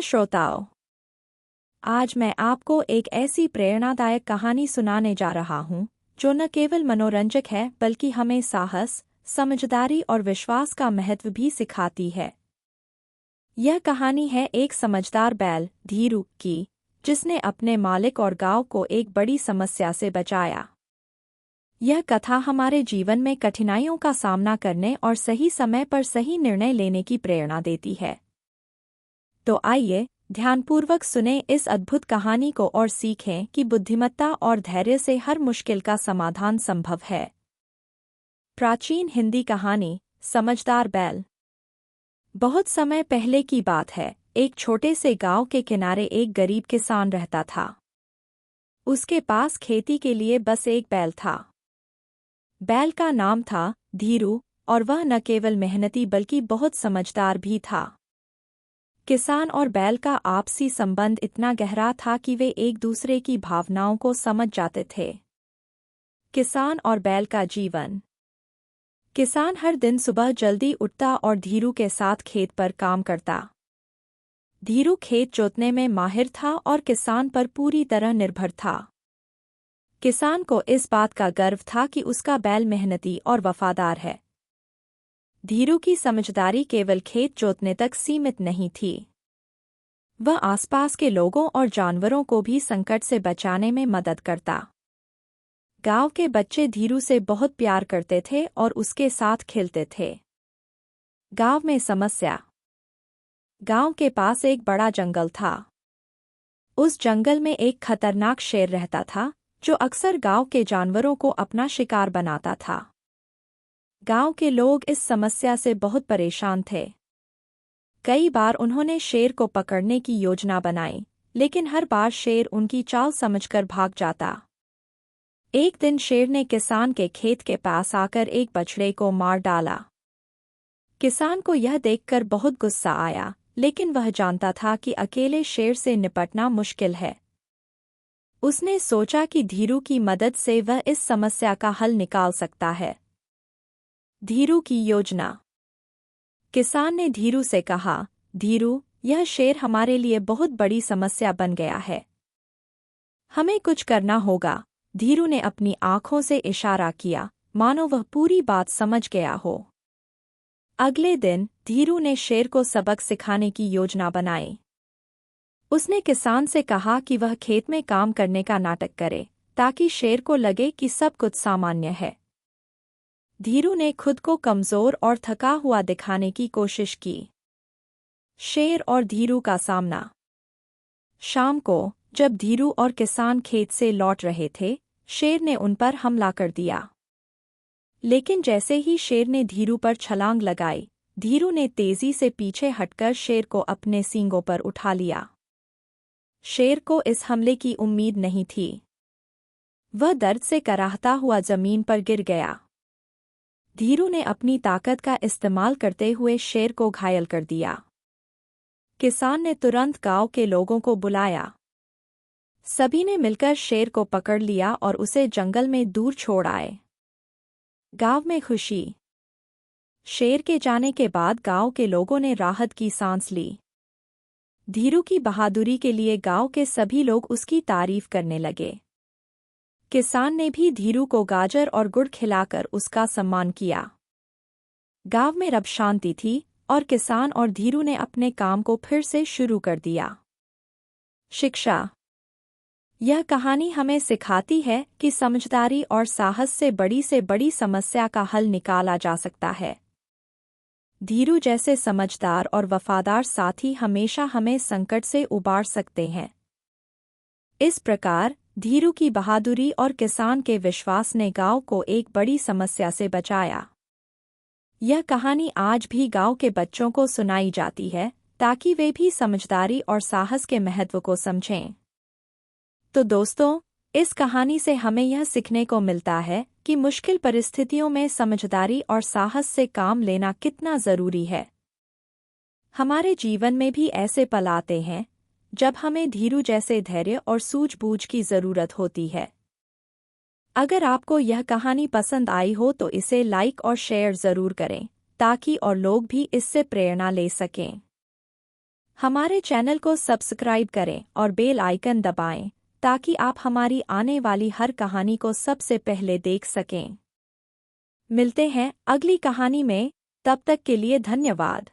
श्रोताओं, आज मैं आपको एक ऐसी प्रेरणादायक कहानी सुनाने जा रहा हूं जो न केवल मनोरंजक है बल्कि हमें साहस, समझदारी और विश्वास का महत्व भी सिखाती है। यह कहानी है एक समझदार बैल धीरू की, जिसने अपने मालिक और गांव को एक बड़ी समस्या से बचाया। यह कथा हमारे जीवन में कठिनाइयों का सामना करने और सही समय पर सही निर्णय लेने की प्रेरणा देती है। तो आइए ध्यानपूर्वक सुने इस अद्भुत कहानी को और सीखें कि बुद्धिमत्ता और धैर्य से हर मुश्किल का समाधान संभव है। प्राचीन हिंदी कहानी समझदार बैल। बहुत समय पहले की बात है, एक छोटे से गांव के किनारे एक गरीब किसान रहता था। उसके पास खेती के लिए बस एक बैल था। बैल का नाम था धीरू और वह न केवल मेहनती बल्कि बहुत समझदार भी था। किसान और बैल का आपसी संबंध इतना गहरा था कि वे एक दूसरे की भावनाओं को समझ जाते थे। किसान और बैल का जीवन। किसान हर दिन सुबह जल्दी उठता और धीरू के साथ खेत पर काम करता। धीरू खेत जोतने में माहिर था और किसान पर पूरी तरह निर्भर था। किसान को इस बात का गर्व था कि उसका बैल मेहनती और वफादार है। धीरू की समझदारी केवल खेत जोतने तक सीमित नहीं थी। वह आसपास के लोगों और जानवरों को भी संकट से बचाने में मदद करता। गांव के बच्चे धीरू से बहुत प्यार करते थे और उसके साथ खेलते थे। गांव में समस्या। गांव के पास एक बड़ा जंगल था। उस जंगल में एक खतरनाक शेर रहता था, जो अक्सर गांव के जानवरों को अपना शिकार बनाता था। गांव के लोग इस समस्या से बहुत परेशान थे। कई बार उन्होंने शेर को पकड़ने की योजना बनाई, लेकिन हर बार शेर उनकी चाल समझकर भाग जाता। एक दिन शेर ने किसान के खेत के पास आकर एक बछड़े को मार डाला। किसान को यह देखकर बहुत गुस्सा आया, लेकिन वह जानता था कि अकेले शेर से निपटना मुश्किल है। उसने सोचा कि धीरू की मदद से वह इस समस्या का हल निकाल सकता है। धीरू की योजना। किसान ने धीरू से कहा, धीरू, यह शेर हमारे लिए बहुत बड़ी समस्या बन गया है। हमें कुछ करना होगा। धीरू ने अपनी आंखों से इशारा किया, मानो वह पूरी बात समझ गया हो। अगले दिन धीरू ने शेर को सबक सिखाने की योजना बनाई। उसने किसान से कहा कि वह खेत में काम करने का नाटक करे, ताकि शेर को लगे कि सब कुछ सामान्य है। धीरू ने खुद को कमजोर और थका हुआ दिखाने की कोशिश की। शेर और धीरू का सामना। शाम को जब धीरू और किसान खेत से लौट रहे थे, शेर ने उन पर हमला कर दिया। लेकिन जैसे ही शेर ने धीरू पर छलांग लगाई, धीरू ने तेजी से पीछे हटकर शेर को अपने सींगों पर उठा लिया। शेर को इस हमले की उम्मीद नहीं थी। वह दर्द से कराहता हुआ जमीन पर गिर गया। धीरू ने अपनी ताकत का इस्तेमाल करते हुए शेर को घायल कर दिया। किसान ने तुरंत गांव के लोगों को बुलाया। सभी ने मिलकर शेर को पकड़ लिया और उसे जंगल में दूर छोड़ आए। गांव में खुशी। शेर के जाने के बाद गांव के लोगों ने राहत की सांस ली। धीरू की बहादुरी के लिए गांव के सभी लोग उसकी तारीफ करने लगे। किसान ने भी धीरू को गाजर और गुड़ खिलाकर उसका सम्मान किया। गांव में अब शांति थी और किसान और धीरू ने अपने काम को फिर से शुरू कर दिया। शिक्षा। यह कहानी हमें सिखाती है कि समझदारी और साहस से बड़ी समस्या का हल निकाला जा सकता है। धीरू जैसे समझदार और वफादार साथी हमेशा हमें संकट से उबार सकते हैं। इस प्रकार धीरू की बहादुरी और किसान के विश्वास ने गांव को एक बड़ी समस्या से बचाया। यह कहानी आज भी गांव के बच्चों को सुनाई जाती है, ताकि वे भी समझदारी और साहस के महत्व को समझें। तो दोस्तों, इस कहानी से हमें यह सीखने को मिलता है कि मुश्किल परिस्थितियों में समझदारी और साहस से काम लेना कितना जरूरी है। हमारे जीवन में भी ऐसे पल आते हैं जब हमें धीरू जैसे धैर्य और सूझबूझ की जरूरत होती है। अगर आपको यह कहानी पसंद आई हो तो इसे लाइक और शेयर जरूर करें, ताकि और लोग भी इससे प्रेरणा ले सकें। हमारे चैनल को सब्सक्राइब करें और बेल आइकन दबाएं ताकि आप हमारी आने वाली हर कहानी को सबसे पहले देख सकें। मिलते हैं अगली कहानी में, तब तक के लिए धन्यवाद।